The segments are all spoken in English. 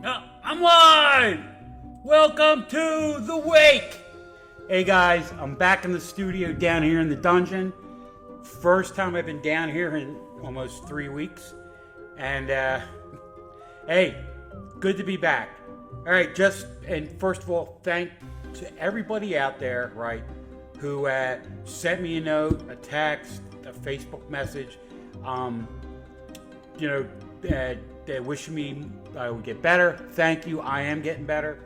I'm live! Welcome to The Wake! Hey guys, I'm back in the studio down here in the dungeon. First time I've been down here in almost 3 weeks. And, hey, good to be back. Alright, and first of all, thank to everybody out there, right, who sent me a note, a text, a Facebook message, they're wishing me I would get better. Thank you. I am getting better.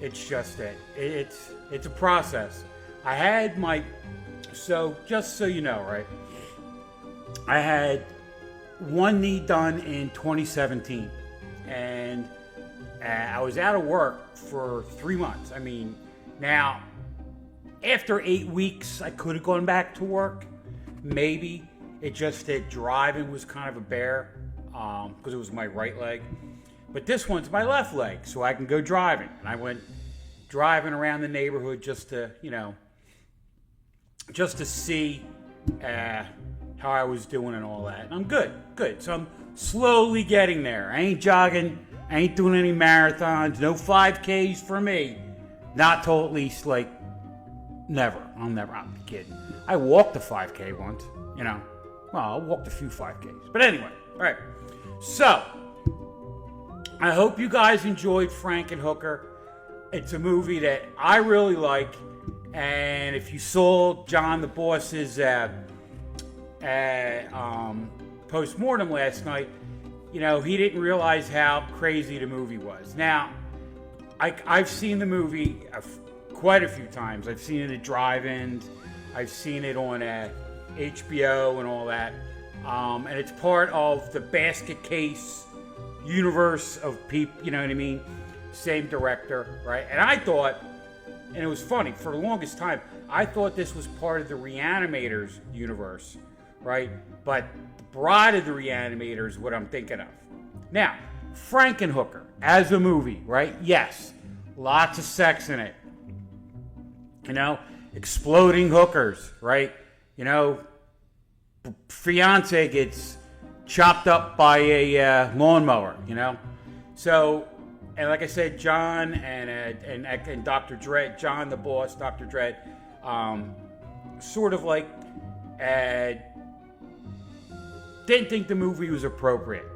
It's just that it's a process. I had just so you know, right? I had one knee done in 2017, and I was out of work for 3 months. I mean, now after 8 weeks, I could have gone back to work, maybe. It just that driving was kind of a bear. Because it was my right leg. But this one's my left leg, so I can go driving. And I went driving around the neighborhood just to see how I was doing and all that. And I'm good. So I'm slowly getting there. I ain't jogging. I ain't doing any marathons. No 5Ks for me. Not till at least, never. I'm kidding. I walked a 5K once, Well, I walked a few 5Ks. But anyway, all right. So, I hope you guys enjoyed Frankenhooker. It's a movie that I really like, and if you saw John the Boss's post-mortem last night, he didn't realize how crazy the movie was. Now, I've seen the movie quite a few times. I've seen it at drive-ins. I've seen it on HBO and all that. And it's part of the basket case universe of people, you know what I mean? Same director, right? And I thought, and it was funny, for the longest time, I thought this was part of the Reanimators universe, right? But the Bride of the Reanimators is what I'm thinking of. Now, Frankenhooker, as a movie, right? Yes, lots of sex in it. Exploding hookers, right? Fiance gets chopped up by a lawnmower, So, and like I said, John and Dr. Dredd, John the Boss, Dr. Dredd, sort of didn't think the movie was appropriate,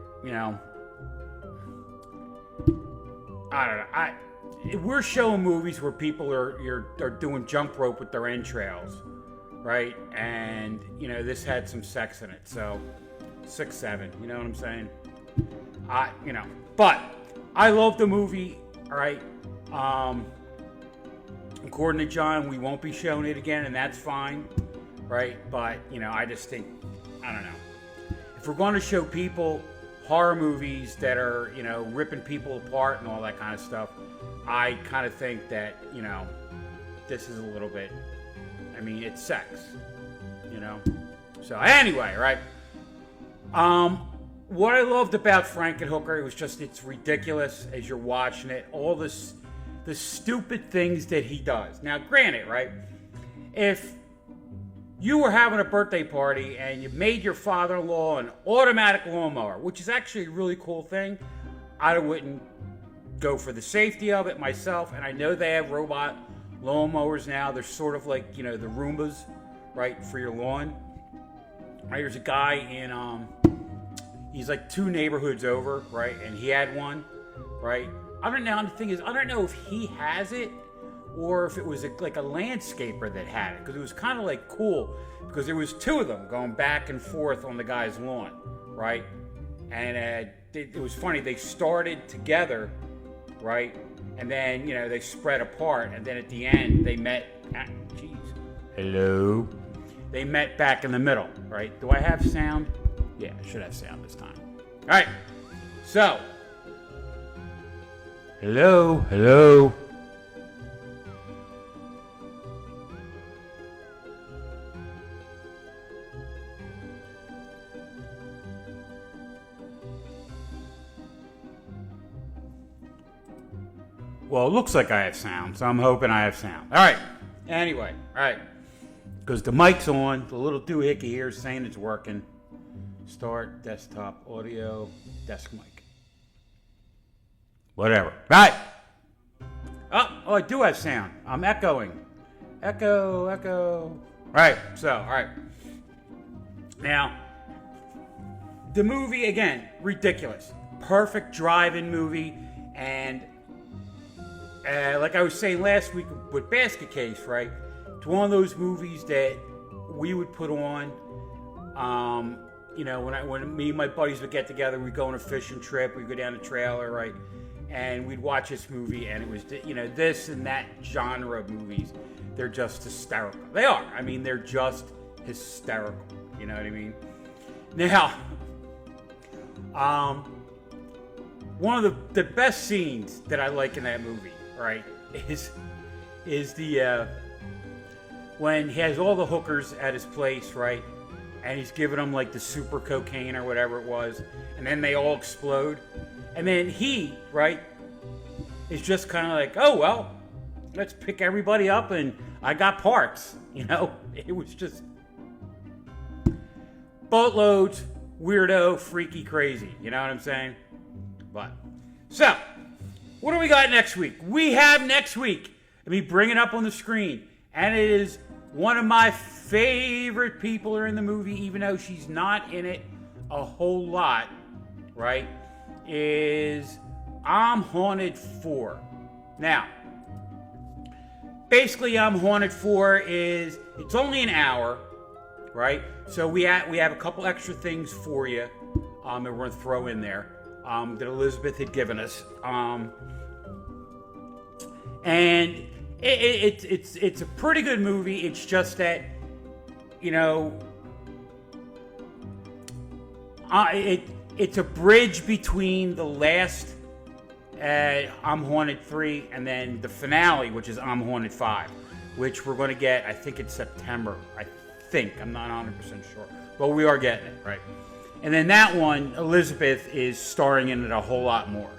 I don't know. We're showing movies where people are doing jump rope with their entrails. Right? And, this had some sex in it. So, 6, 7. You know what I'm saying? But I love the movie. All right? According to John, we won't be showing it again, and that's fine. Right? But, I just think, I don't know. If we're going to show people horror movies that are, ripping people apart and all that kind of stuff, I kind of think that, this is a little bit... it's sex, So anyway, right? What I loved about Frankenhooker, it's ridiculous as you're watching it. All the stupid things that he does. Now, granted, right? If you were having a birthday party and you made your father-in-law an automatic lawnmower, which is actually a really cool thing, I wouldn't go for the safety of it myself. And I know they have robot lawnmowers now. They're sort of like, the Roombas, right, for your lawn. Right, there's a guy in, he's like 2 neighborhoods over, right, and he had one, right. I don't know, the thing is, I don't know if he has it or if it was like a landscaper that had it, because it was kind of cool, because there was 2 of them going back and forth on the guy's lawn, right, and it was funny, they started together, right, and then, they spread apart, and then at the end, they met, hello? They met back in the middle, right? Do I have sound? Yeah, I should have sound this time. All right, so, hello? Well, it looks like I have sound, so I'm hoping I have sound. All right. Anyway, all right. Because the mic's on, the little doohickey here is saying it's working. Start desktop audio, desk mic. Whatever. Right. Oh, I do have sound. I'm echoing. Echo. Right. So, all right. Now, the movie, again, ridiculous. Perfect drive-in movie. And like I was saying last week with Basket Case, right? It's one of those movies that we would put on. When me and my buddies would get together, we'd go on a fishing trip. We'd go down the trailer, right? And we'd watch this movie, and it was, this and that genre of movies. They're just hysterical. They are. I mean, they're just hysterical. You know what I mean? Now, one of the best scenes that I like in that movie, right, is the when he has all the hookers at his place, right, and he's giving them like the super cocaine or whatever it was, and then they all explode, and then he, right, is just kind of like, oh well, let's pick everybody up, and I got parts, It was just boatloads, weirdo, freaky, crazy. You know what I'm saying? But so, what do we got next week? We have next week. Let me bring it up on the screen, and it is one of my favorite people are in the movie, even though she's not in it a whole lot. Right? Is I'm Haunted 4. Now, basically, I'm Haunted 4 is, it's only an hour, right? So we have a couple extra things for you that we're going to throw in there that Elizabeth had given us. And it's a pretty good movie. It's just that, it's a bridge between the last I'm Haunted 3 and then the finale, which is I'm Haunted 5, which we're going to get, I think it's September. I'm not 100% sure. But we are getting it, right? And then that one, Elizabeth is starring in it a whole lot more,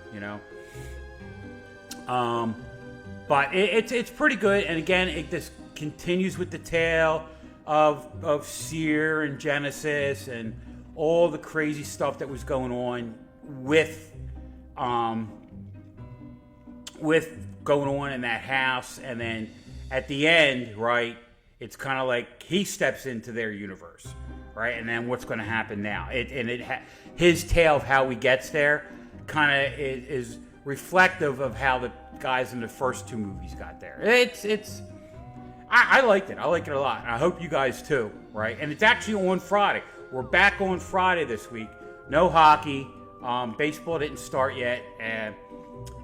But it's pretty good. And again, it just continues with the tale of Seer and Genesis and all the crazy stuff that was going on with going on in that house. And then at the end, right, it's kind of like he steps into their universe, right? And then what's going to happen now? His tale of how he gets there kind of is reflective of how the guys in the first two movies got there. I liked it. I like it a lot. And I hope you guys too, right? And it's actually on Friday. We're back on Friday this week. No hockey. Baseball didn't start yet, and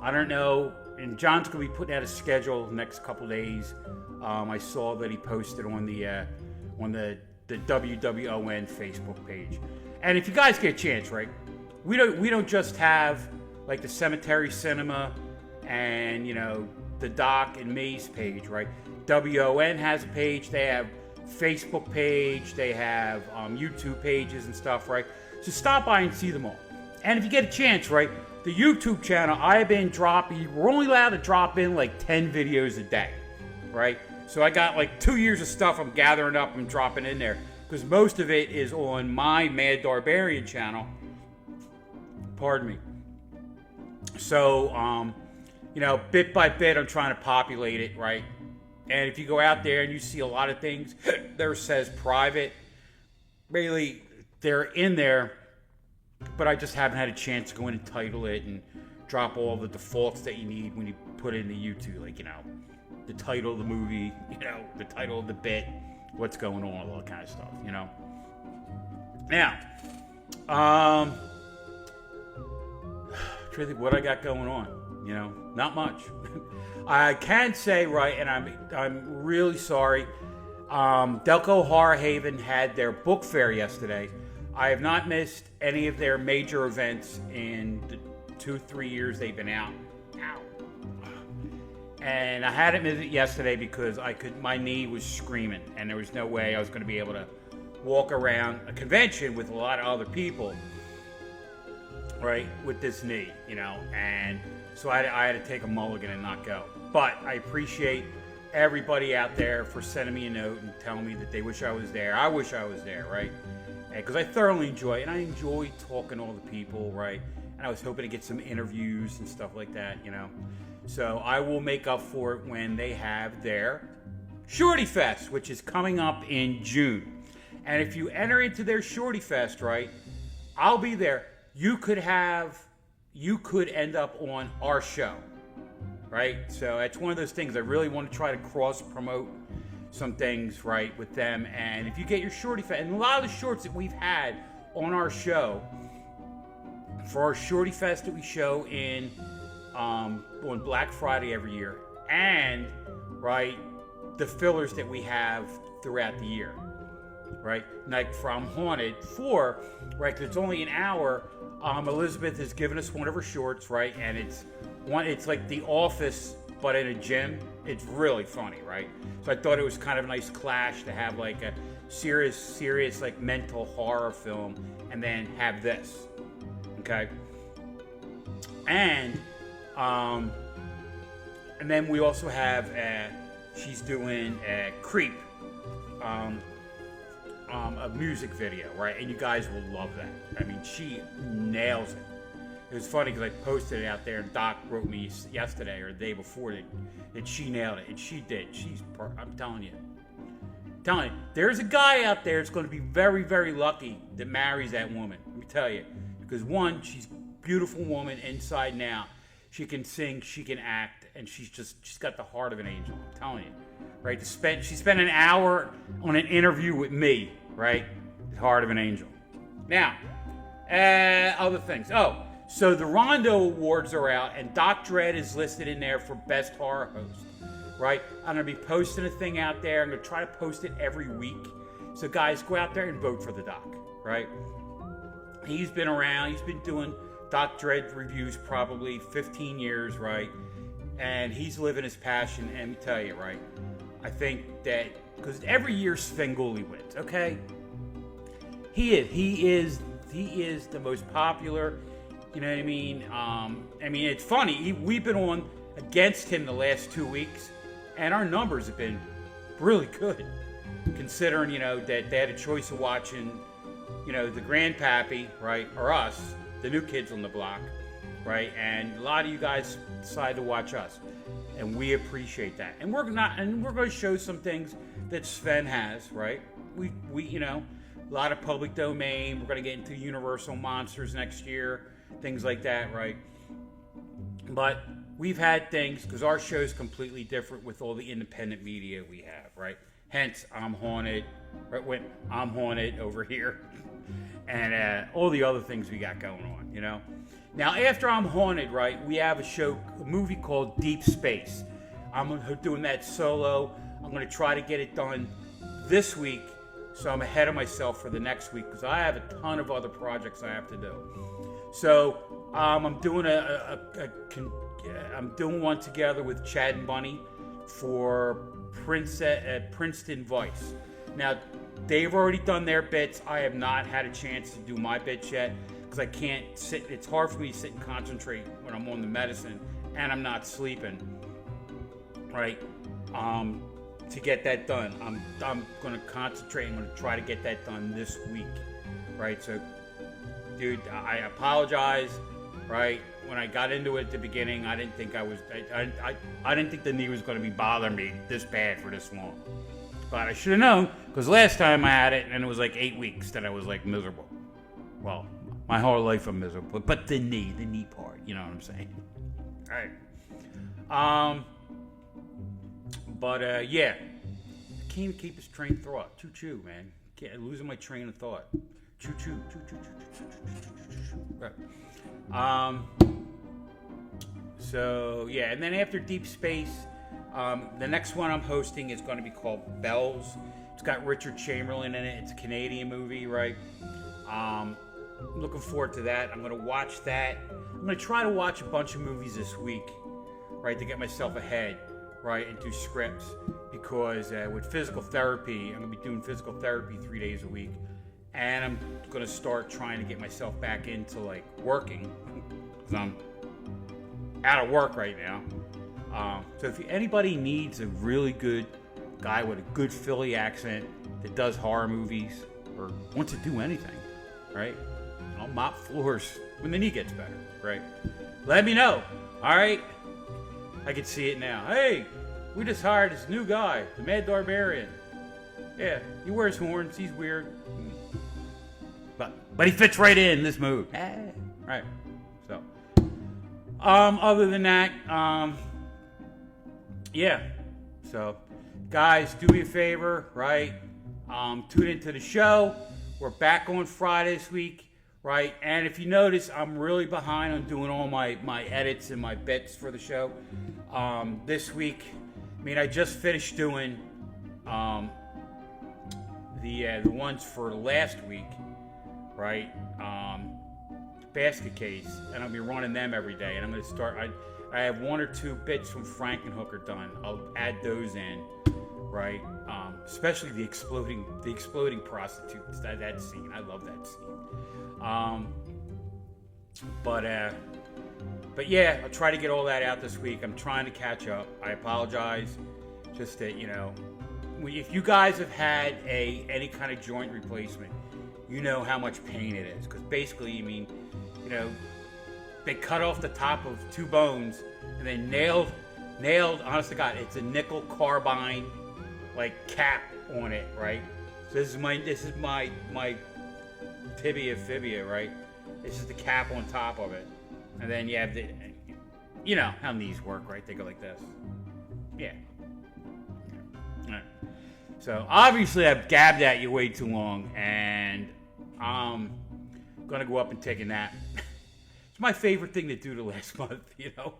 I don't know. And John's gonna be putting out a schedule the next couple days. I saw that he posted on the WWON Facebook page. And if you guys get a chance, right, we don't just have like the Cemetery Cinema and the Doc and Maze page, right? WON has a page. They have Facebook page. They have YouTube pages and stuff, right? So stop by and see them all. And if you get a chance, right, the YouTube channel, I've been dropping. We're only allowed to drop in like 10 videos a day, right? So I got like 2 years of stuff I'm gathering up and dropping in there because most of it is on my Mad Darbarian channel. Pardon me. So, bit by bit, I'm trying to populate it, right? And if you go out there and you see a lot of things, there says private. Really, they're in there, but I just haven't had a chance to go in and title it and drop all the defaults that you need when you put it into YouTube, like, the title of the movie, the title of the bit, what's going on, all that kind of stuff, Now, trying to think what I got going on, not much. I can say, right, and I'm really sorry, Delco Horror Haven had their book fair yesterday. I have not missed any of their major events in the 2-3 years they've been out. Ow. And I had to miss it yesterday because my knee was screaming, and there was no way I was going to be able to walk around a convention with a lot of other people, right, with this knee, and so I had to take a mulligan and not go. But I appreciate everybody out there for sending me a note and telling me that they wish I was there. I wish I was there, right? Because I thoroughly enjoy it, and I enjoy talking to all the people, right? and I was hoping to get some interviews and stuff like that, you know. So I will make up for it when they have their Shorty Fest, which is coming up in June. And if you enter into their Shorty Fest, right, I'll be there. You could end up on our show, right? So that's one of those things I really want to try to cross promote some things, right, with them. And if you get your Shorty Fest, and a lot of the shorts that we've had on our show, for our Shorty Fest that we show on Black Friday every year, and, right, the fillers that we have throughout the year, right? Like from Haunted 4, right, because it's only an hour. Elizabeth has given us one of her shorts, right, and it's like The Office, but in a gym. It's really funny, right? So I thought it was kind of a nice clash to have like a serious like mental horror film, and then have this, okay? And then we also have she's doing Creep, a music video, right? And you guys will love that. I mean, she nails it. It was funny because I posted it out there, and Doc wrote me yesterday or the day before that she nailed it, and she did. I'm telling you, there's a guy out there that's going to be very, very lucky that marries that woman. Let me tell you, because one, she's a beautiful woman inside and out. She can sing, she can act, and she's got the heart of an angel. I'm telling you, right? She spent an hour on an interview with me, right? The heart of an angel. Now, other things. Oh, so the Rondo Awards are out, and Doc Dredd is listed in there for Best Horror Host, right? I'm going to be posting a thing out there. I'm going to try to post it every week. So guys, go out there and vote for the Doc, right? He's been around. He's been doing Doc Dredd reviews probably 15 years, right? And he's living his passion. And let me tell you, right? I think that because every year Svengoolie wins, okay? He is the most popular. You know what I mean? It's funny. We've been on against him the last 2 weeks, and our numbers have been really good, considering, you know, that they had a choice of watching, you know, the Grandpappy, right, or us, the new kids on the block, right? And a lot of you guys decided to watch us, and we appreciate that. And we're going to show some things that Sven has, right? We you know, a lot of public domain. We're going to get into Universal Monsters next year. Things like that, right? But we've had things, because our show is completely different with all the independent media we have, right? Hence, I'm Haunted, right? I'm Haunted over here, and all the other things we got going on, you know? Now, after I'm Haunted, right, we have a movie called Deep Space. I'm doing that solo. I'm going to try to get it done this week, so I'm ahead of myself for the next week, because I have a ton of other projects I have to do. So I'm doing I'm doing one together with Chad and Bunny for Princeton Vice. Now, they've already done their bits. I have not had a chance to do my bits yet because I can't sit. It's hard for me to sit and concentrate when I'm on the medicine and I'm not sleeping. Right? To get that done, I'm going to concentrate. I'm going to try to get that done this week. Right? So, dude, I apologize. Right? When I got into it at the beginning, I didn't think I didn't think the knee was going to be bothering me this bad for this long. But I should have known, because last time I had it, and it was like 8 weeks that I was like miserable. Well, my whole life I'm miserable, but the knee part, you know what I'm saying? All right. But yeah, I can't even keep this train of thought. Choo-choo, man. Losing my train of thought. Choo-choo, choo-choo. Right. So yeah, and then after Deep Space, the next one I'm hosting is going to be called Bells. It's got Richard Chamberlain in it. It's a Canadian movie, right? I'm looking forward to that. I'm going to watch that. I'm going to try to watch a bunch of movies this week, right, to get myself ahead, right, and do scripts. Because with physical therapy, I'm going to be doing physical therapy 3 days a week. And I'm going to start trying to get myself back into, like, working. Because I'm out of work right now. So if anybody needs a really good guy with a good Philly accent that does horror movies or wants to do anything, right? I'll mop floors when the knee gets better, right? Let me know, all right? I can see it now. Hey, we just hired this new guy, the Mad Darbarian. Yeah, he wears horns. He's weird. But he fits right in this mood. Right. So, other than that, yeah. So, guys, do me a favor, right? Tune into the show. We're back on Friday this week, right? And if you notice, I'm really behind on doing all my edits and my bits for the show. This week, I mean, I just finished doing the ones for last week, right? Basket case, and I'll be running them every day. And I'm going to start. I have 1 or 2 bits from FRANKENHOOKER done. I'll add those in, right? Especially the exploding prostitutes. That scene, I love that scene. But yeah, I'll try to get all that out this week. I'm trying to catch up. I apologize. Just that, you know, if you guys have had any kind of joint replacement, you know how much pain it is. Because basically, I mean, you know, they cut off the top of 2 bones and then nailed. Honest to God, it's a nickel carbide like cap on it, right? So this is my tibia fibia, right? This is the cap on top of it, and then you have you know how knees work, right? They go like this. Yeah. All right. So obviously I've gabbed at you way too long, and I'm gonna go up and take a nap. It's my favorite thing to do the last month, you know.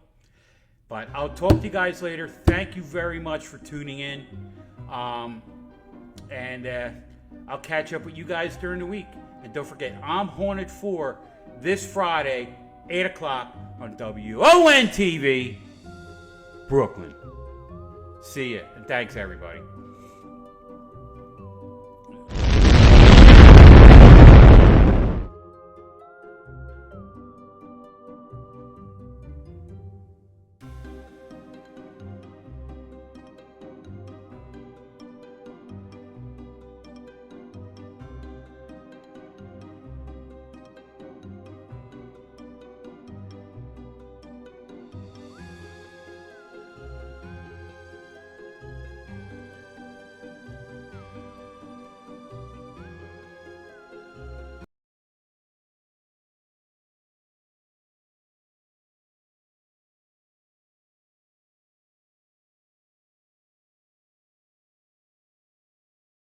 But I'll talk to you guys later. Thank you very much for tuning in. And I'll catch up with you guys during the week. And don't forget, I'm Haunted 4 this Friday, 8 o'clock on WWON-TV, Brooklyn. See ya. And thanks, everybody.